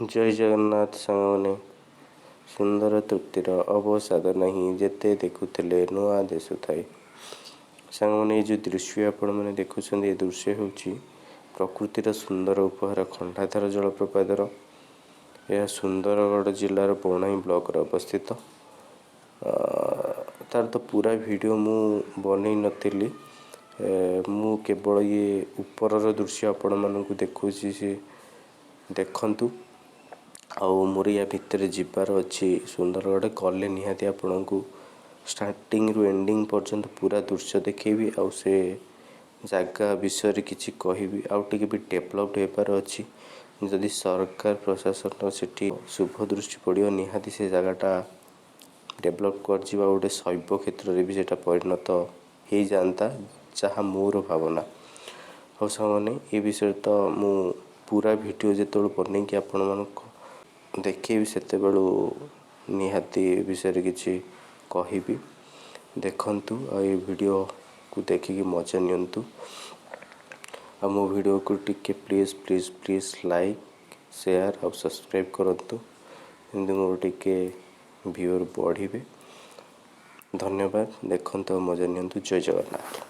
जय जगन्नाथ सांगने सुंदर तृप्तिर अवसाद नहीं जेते देखुले नुआ दिशुए सांगने जो दृश्य आपण मैंने देखुं ये दृश्य हूँ प्रकृतिर सुंदर उपहार खंडाधार जलप्रपातर यह सुंदरगढ़ जिलार बौणाई ब्लॉक अवस्थित तार तो पूरा वीडियो मु बन नी मु केवल ये ऊपर दृश्य आपण मानक देखुँ देखु आउ मोर या भितर जीवार अच्छी सुंदरगढ़ गले निहाती आपण को स्टार्टिंग रु एंडिंग पर्यंत पूरा दृश्य देखेबी आउ से जगह विषय किसी कहबी आउ टे भी डेभलप्ड होपार अच्छी जदि सरकार प्रशासन से शुभ दृष्टि पड़ो निहाती से जगहटा डेभलप कर गोटे शैव क्षेत्र में भी से परिणत हो जाता जहाँ मोर भावना और सामने ये विषय तो मु पूरा वीडियो जो बन कि आपण मानक देखी से निहाती विषय किसी कहबी देखंतु आ ये वीडियो को देखिए मजा नियंतु आ मो वीडियो को टिके please please please like share और सब्सक्राइब करंतु एमती मोर टिके व्यूअर बढ़े धन्यवाद देखंतु मजा नियंतु जय जगन्नाथ।